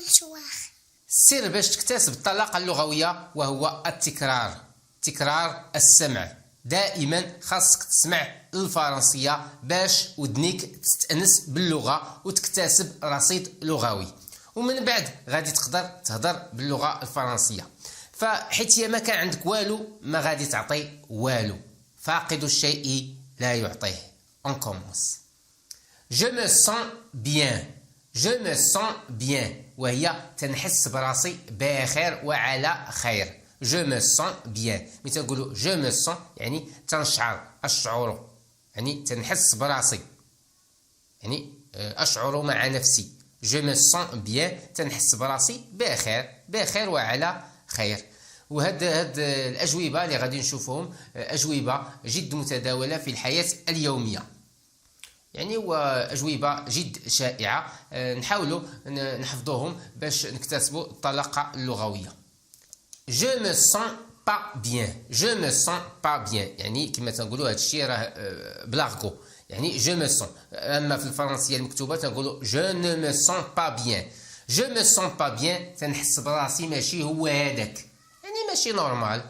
comptoir. سر باش تكتسب الطلاقة اللغوية وهو التكرار. تكرار السمع. دائما خاصك تسمع الفرنسية باش ودنيك تستأنس باللغة وتكتسب رصيد لغوي، ومن بعد غادي تقدر تهضر باللغة الفرنسية. فحيت ما كان عندك والو ما غادي تعطي والو. فاقد الشيء لا يعطيه. On commence. Je me sens bien. Je me sens bien. وهي تنحس براسي بخير وعلى خير. Je me sens bien. ملي تنقولوا je me sens يعني تنشعر، أشعر، يعني تنحس براسي، يعني أشعر مع نفسي. Je me sens bien تنحس براسي بخير وعلى خير. وهاد الأجوبة اللي غادي نشوفهم أجوبة جد متداولة في الحياة اليومية، يعني وأجوبة جد شائعة. نحاولوا نحفظوهم باش نكتسبوا الطلاقة اللغوية. Je me sens pas bien. Je me sens pas bien يعني كما تنقولوا هاد الشيء راه بلاغو، يعني je me sens. أما في الفرنسية المكتوبة تنقولوا je ne me sens pas bien. Je me sens pas bien تنحس براسي ماشي هو هذاك، يعني ماشي نورمال.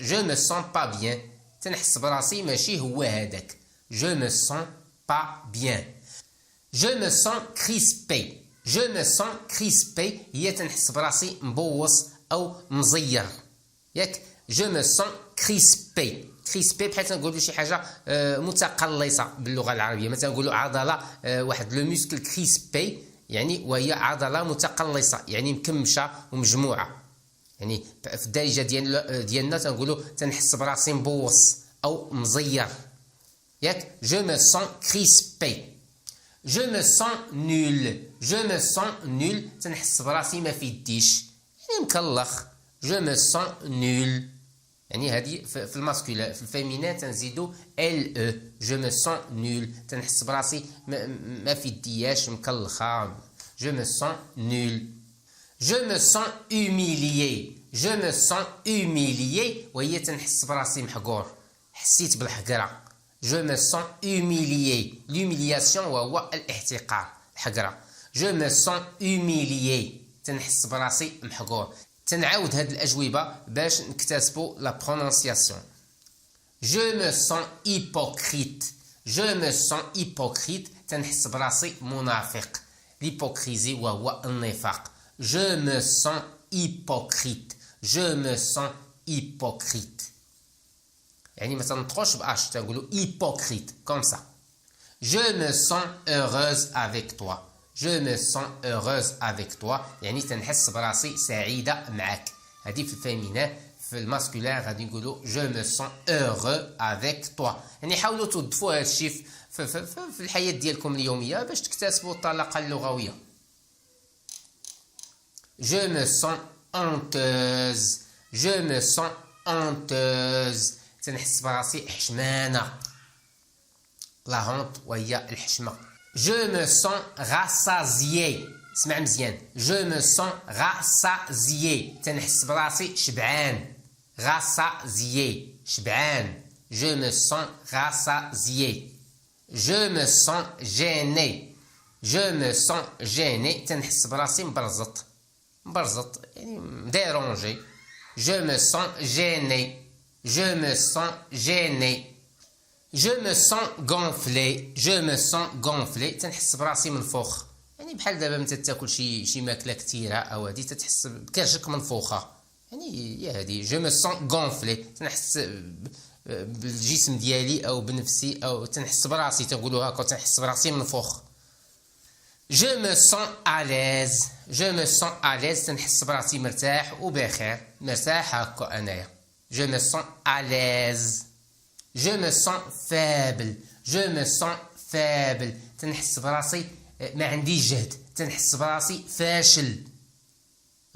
je me sens pas bien تنحس براسي ماشي هو هذاك. Je me sens pas bien. Je me sens crispé. Je me sens crispé هي تنحس براسي مبوص أو مزير، ياك. Je me sens crispé. crispé بحال تنقولوا شي حاجة متقلصة باللغة العربية. مثلا نقولوا عضلة واحد لو موسكل كريسبي، يعني وهي عضلة متقلصة، يعني مكمشة ومجموعة. يعني في الدارجة ديالنا تنقولوا تنحس براسي مبوص أو مزير، ياك. Je me sens crispé. Je me sens nul. Je me sens nul تنحس براسي ما في يديش، يعني مكلخ. Je me sens nul. يعني هذه في الماسكولا. في الفيمينين تنزيدو ال. Je me sens nul تنحس براسي ما في يدياش، مكلخة. Je me sens nul. Je me sens humilié. Je me sens humilié وهي تنحس براسي محقور، حسيت بالحقرة. Je me sens humilié. L'humiliation وهو الاحتقار، الحقرة. Je me sens humilié تنحس براسي محقور. تنعاود هاد الأجوبة باش نكتسبوا لا برونونسياسيون. Je me sens hypocrite. Je me sens hypocrite تنحس براسي منافق. l'hypocrisie وهو النفاق. Je me sens hypocrite. Je me sens hypocrite. يعني ما تنطقوش باش تنقولوا hypocrite comme ça. Je me sens heureuse avec toi. Je me sens heureuse avec toi يعني تنحس براسي سعيدة معك. هذه في الفيمينين. في الماسكولين غادي نقولوا je me sens heureux avec toi. يعني حاولوا توظفوا هذا الشيء في الحياة ديالكم اليومية باش تكتسبوا الطلاقة اللغوية. Je me sens honteuse. Je me sens honteuse تنحس براسي حشمانة. لا هونت وهي الحشمة. Je me sens rassasié. اسمع مزيان. Je me sens rassasié تنحس براسي شبعان. rassasié شبعان. Je me sens rassasié. Je me sens gêné. Je me sens gêné تنحس براسي مبرزط. مبرزط يعني مديرونجي. Je me sens gêné. Je me sens gêné. Je me sens gonflé. Je me sens gonflé تنحس براسي منفوخ، يعني بحال دابا ملي تاكل شي ماكله كثيره او هادي تتحس بكرشك منفوخه، يعني هي هادي. Je me sens gonflé تنحس بالجسم ديالي او بنفسي او تنحس براسي، تنقولوا هكا تنحس براسي منفوخ. Je me sens à l'aise. Je me sens à l'aise تنحس براسي مرتاح وبخير، مرتاح هكا انايا. Je me sens à l'aise. Je me sens faible. Je me sens faible تنحس براسي ما عندي جهد، تنحس براسي فاشل.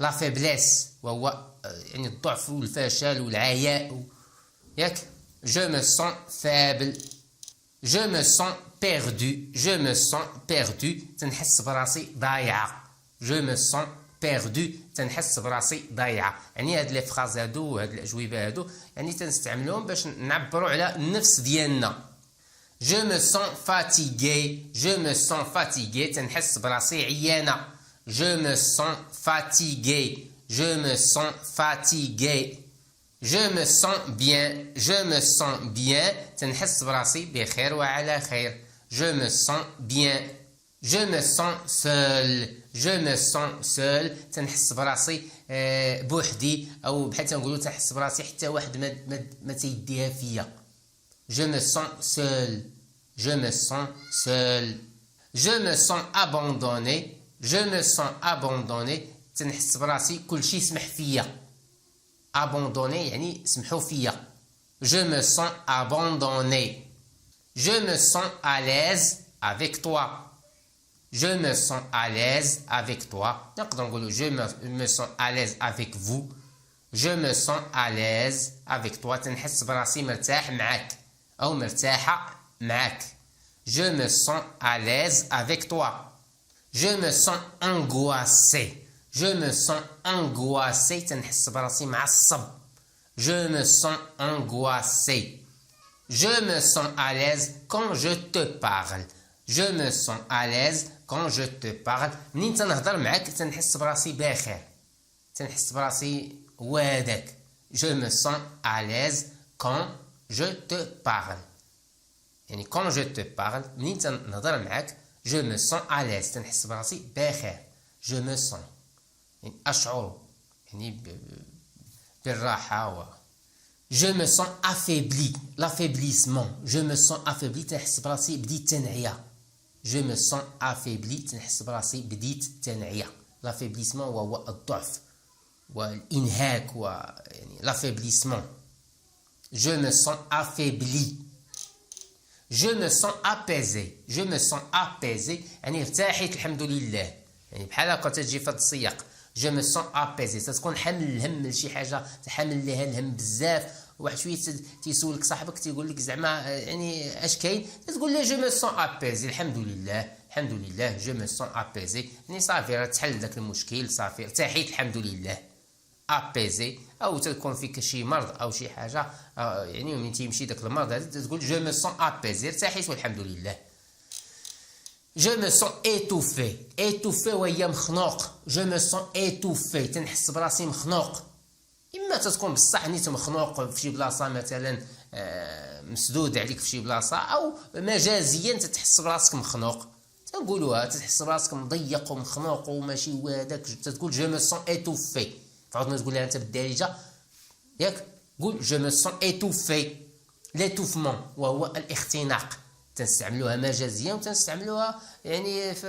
لا فيبليس وهو يعني الضعف والفشل والعياء، ياك. Je me sens faible. Je me sens perdu. Je me sens perdu تنحس براسي ضايعة. Je me sens perdu تنحس براسي ضايعة. يعني هاد لي فراز هادو وهاد الأجوبة هادو يعني تنستعملوهم باش نعبروا على النفس ديالنا. Je me sens fatigué. Je me sens fatigué تنحس براسي عيانة. je me sens fatigué, je me sens fatigué. je me sens bien, je me sens bien تنحس براسي بخير وعلى خير. je me sens bien. je me sens seul, je me sens seul تنحس براسي بوحدي او بحال تنقولوا تنحس براسي حتى واحد ما تيديها فيا. je me sens seul, je me sens seul. je me sens abandonné, je me sens abandonné تنحس براسي كلشي سمح فيا. abandonné يعني سمحوا فيا. je me sens abandonné. je me sens à l'aise avec toi. je me sens à l'aise avec toi. نقدر نقولوا je me sens à l'aise avec vous. je me sens à l'aise avec toi تنحس براسي مرتاح معك أو مرتاحة معك. je me sens à l'aise avec toi. je me sens angoissé. je me sens angoissé تنحس براسي معصب. je me sens angoissé. je me sens à l'aise quand je te parle. je me sens à l'aise quand je te parle. منين تنهضر معك تنحس براسي بخير تنحس براسي وادك. je me sens à l'aise quand je te parle. يعني quand je te parle منين تنهضر معك je me sens à l'aise تنحس براسي بخير. je me sens يعني أشعر يعني بالراحة je me sens affaibli. l'affaiblissement. je me sens affaibli تنحس براسي بديت تنعيا. je me sens affaibli تنحس براسي بديت تنعيا. l'affaiblissement هو الضعف والإنهاك يعني l'affaiblissement. je me sens affaibli. je me sens apaisé. je me sens apaisé يعني ارتاحيت الحمد لله. يعني بحال هكا تجي في هذا السياق. je me sens apaisé تكون حامل الهم لشي حاجه تحمل لها الهم بزاف. واحد شويه تيسولك صاحبك تيقول لك زعما يعني اش كاين تقول له je me sens apaisé الحمد لله الحمد لله. je me sens apaisé يعني صافي راه تحل داك المشكل صافي ارتحيت الحمد لله. apaisé او تكون فيك شي مرض او شي حاجه يعني من تيمشي داك المرض هذا تقول je me sens apaisé ارتحيت والحمد لله. je me sens étouffé. étouffé وهي مخنوق. je me sens étouffé تنحس براسي مخنوق. اما تكون بصح نيت مخنوق في شي بلاصه مثلا مسدود عليك في شي بلاصه او مجازيا تتحس براسك مخنوق تنقولوها تتحس براسك مضيق ومخنوق وماشي وهذاك تقول je me sens étouffé. تعاود تقولها انت بالدارجه ياك قول je me sens étouffé. l'étouffement وهو الاختناق تنستعملوها مجازيا وتنستعملوها يعني في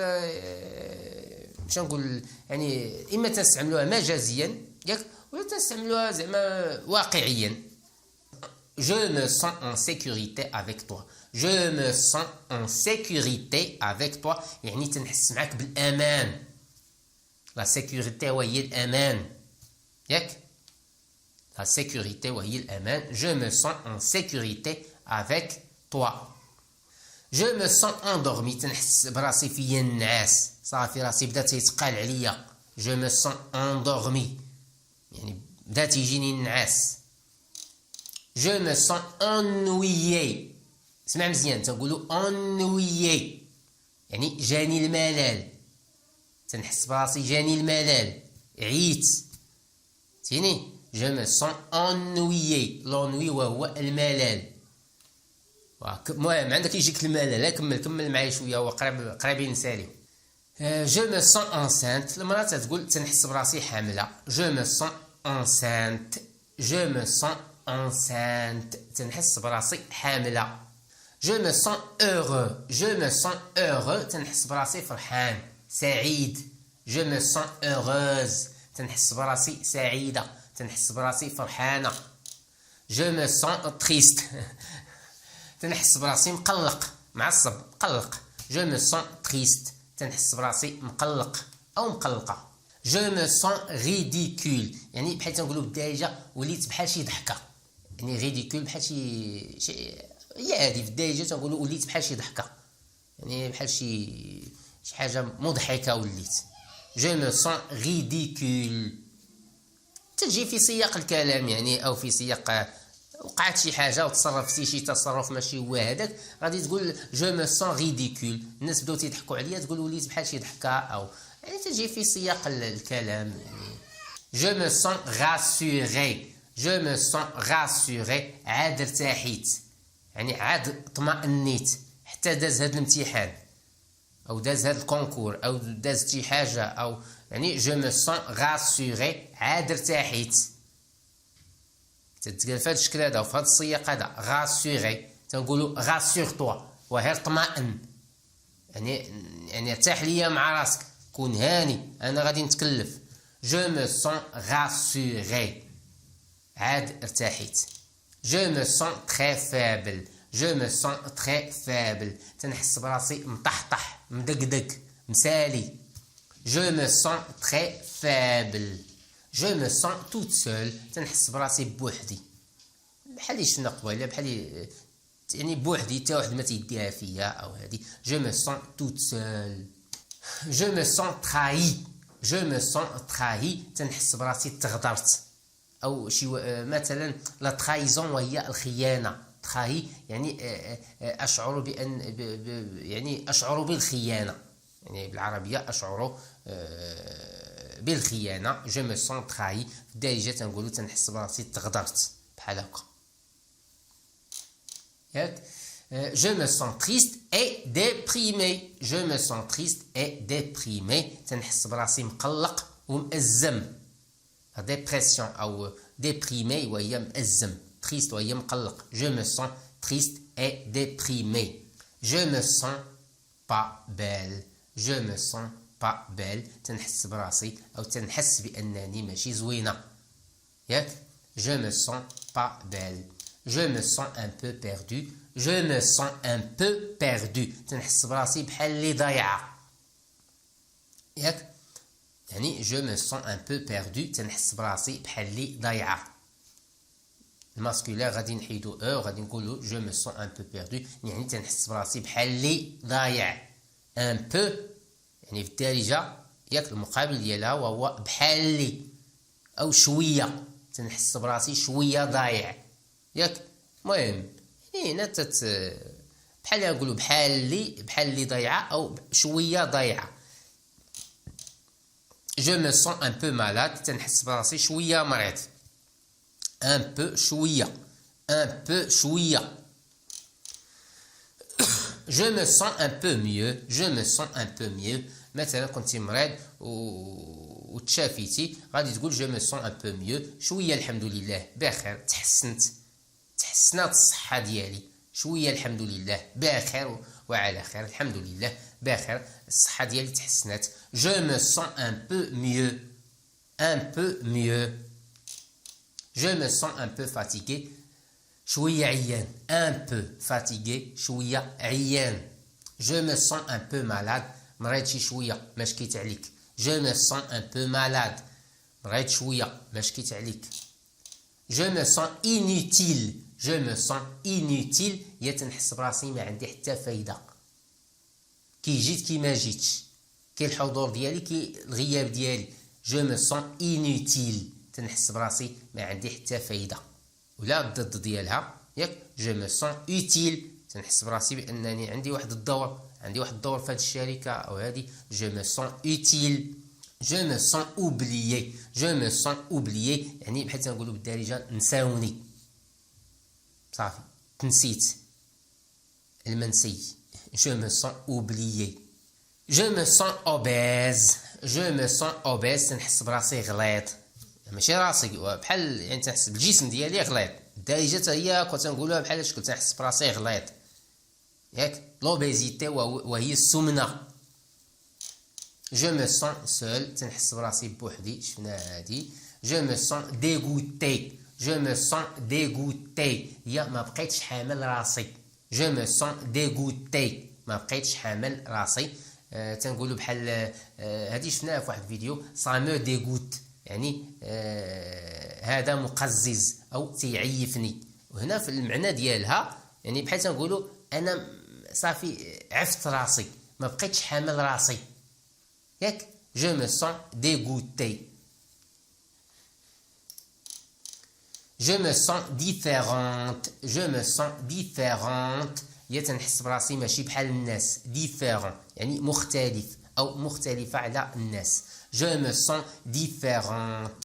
باش نقول يعني اما تنستعملوها مجازيا ياك ولا تنستعملوها زعما واقعيا. je me sens en sécurité avec toi. je me sens en sécurité avec toi يعني تنحس معك بالامان. la sécurité وهي الامان ياك. la sécurité وهي الامان. je me sens en sécurité avec toi. je me sens endormi تنحس براسي فيا النعاس صافي راسي بدا تيتقال عليا. je me sens endormi يعني بدا تيجيني النعاس. je me sens ennuyé. اسمع مزيان تنقولوا ennuyé يعني جاني الملل تنحس براسي جاني الملل عييت تيني. je me sens ennuyé. l'ennui وهو الملل. المهم عندك يجيك الملل كمل معايا شويه هو قريبين نسالي. je me sens enceinte. المراه تقول تنحس براسي حامله. je me sens enceinte. je me sens enceinte تنحس براسي حامله. je me sens heureux. je me sens heureux تنحس براسي فرحان سعيد. je me sens heureuse تنحس براسي سعيده تنحس براسي فرحانه. je me sens triste تنحس براسي مقلق معصب مقلق. je me sens triste تنحس براسي مقلق او مقلقه. je me sens ridicule يعني بحال تنقولوا بالدارجه وليت بحال شي ضحكه يعني ridicule بحال شي هي هذه في الدارجه تنقولوا وليت بحال شي ضحكه يعني بحال شي حاجه مضحكه وليت. je me sens ridicule تجي في سياق الكلام يعني او في سياق وقعت شي حاجه وتصرفتي شي تصرف ماشي هو هذاك غادي تقول je me sens ridicule. الناس بداو تيضحكوا عليا تقول وليت بحال شي ضحكه او يعني تجي في سياق الكلام. جو مو سون غاسوري، جو مو سون غاسوري، عاد ارتاحيت، يعني عاد اطمأنيت حتى داز هاد الامتحان او داز هاد الكونكور او داز شي حاجه، او يعني جو مو سون غاسوري، عاد ارتاحيت. تتقال في هاد الشكل هذا وفي هاد السياق هذا غاسوري، تنقولوا غاسور توا، وهي اطمئن، يعني ارتاح ليا مع راسك، كون هاني انا غادي نتكلف. جو مو سون غاسوري، عاد ارتاحيت. جو مو سون تري فابل، جو مو سون تري فابل، تنحس براسي مطحطح مدقدق مسالي. جو مو سون تري فابل. جو مو سون توت سول، تنحس براسي بوحدي، بحال اللي شفنا قبيله، بحال يعني بوحدي حتى واحد ما تيديها فيا او هادي. جو مو سون توت سول. جو مو سون تراهي، جو مو سون تراهي، تنحس براسي تغدرت، او شي مثلا لا ترايزون وهي الخيانه. تراهي يعني اشعر بان يعني اشعر بالخيانه، يعني بالعربيه اشعر بالخيانه. جو مو سون تراهي، في الدارجه تنقولوا تنحس براسي تغدرت بحال هكا، ياك. Je me sens triste et déprimé. Je me sens triste et déprimé. تنحس براسي مقلق ومأزم. dépression أو déprimé وهي مأزم. triste وهي مقلق. Je me sens triste et déprimé. Je me sens pas belle. Je me sens pas belle. تنحس براسي أو تنحس بأنني ماشي زوينة. ياك. Je me sens pas belle. Je me sens un peu perdu. Je me sens un peu perdu. تنحس براسي بحال اللي ضايعة، ياك. يعني je me sens un peu perdu، تنحس براسي بحال اللي ضايعة. الماسكولير غادي نحيدو غادي نقولو je me sens un peu perdu، يعني تنحس براسي بحال اللي ضايع. un peu يعني في الدارجة، ياك، المقابل ديالها وهو بحال اللي أو شوية، تنحس براسي شوية ضايع، ياك. المهم هنا بحال نقولوا بحال اللي ضايعه او شويه ضايعه. جو مو سون ان بو مالاد، تنحس براسي شويه مريض. ان بو شويه، ان بو شويه. جو مو سون ان بو ميو، جو مو سون ان بو ميو، مثلا كنتي مريض وتشافيتي غادي تقول جو مو سون ان بو ميو، شويه الحمد لله بخير، تحسنات الصحه ديالي، شويه الحمد لله بخير وعلى خير، الحمد لله بخير، الصحه ديالي تحسنات. جو مو سون ان بو ميو، ان بو ميو. جو مو سون ان بو فاتيغي، شويه عيان، ان بو فاتيغي، شويه عيان. جو مو سون ان بو مالاد، مريض شي شويه ما شكيت عليك. جو مو سون ان بو مالاد، مريض شويه ما شكيت عليك. جو مو سون انوتيل، جو مو سون انوتيل، هي تنحس براسي ما عندي حتى فايده، كي جيت كي ما جيتش، كي الحضور ديالي كي الغياب ديالي. جو مو سون انوتيل، تنحس براسي ما عندي حتى فايده. ولا الضد ديالها، ياك. جو مو سون اوتيل، تنحس براسي بانني عندي واحد الدور، في هذه الشركه او هذه. جو مو سون اوتيل. جو مو سون اوبليي، جو مو سون اوبليي، يعني بحال تنقولوا بالدارجه نساوني، صافي تنسيت، المنسي. جو مو سون اوبليي. جو مو سون اوبيز، جو مو سون اوبيز، تنحس براسي غليظ، ماشي راسي بحال، يعني تنحس بالجسم ديالي غليظ. الدارجه هي كنت نقولوها بحال شكل، تنحس براسي غليظ، ياك. لوبيزيتي وهي السمنه. جو مو سون سول، تنحس براسي بوحدي، شفنا هادي. جو مو سون ديغوتي، جو مو سون ديغوتي، هي ما بقيتش حامل راسي. جو مو سون ديغوتي، ما بقيتش حامل راسي. تنقولوا بحال هادي شفناها في واحد الفيديو، سا مو ديغوت، يعني هذا مقزز او تيعيفني. وهنا في المعنى ديالها يعني بحال تنقولوا انا صافي عفت راسي، ما بقيتش حامل راسي، ياك. جو مو سون ديغوتي. جو مو سون ديفيرونت، جو مو سون ديفيرونت، هي تنحس براسي ماشي بحال الناس. ديفيرون يعني مختلف أو مختلفة على الناس. Je me sens différente.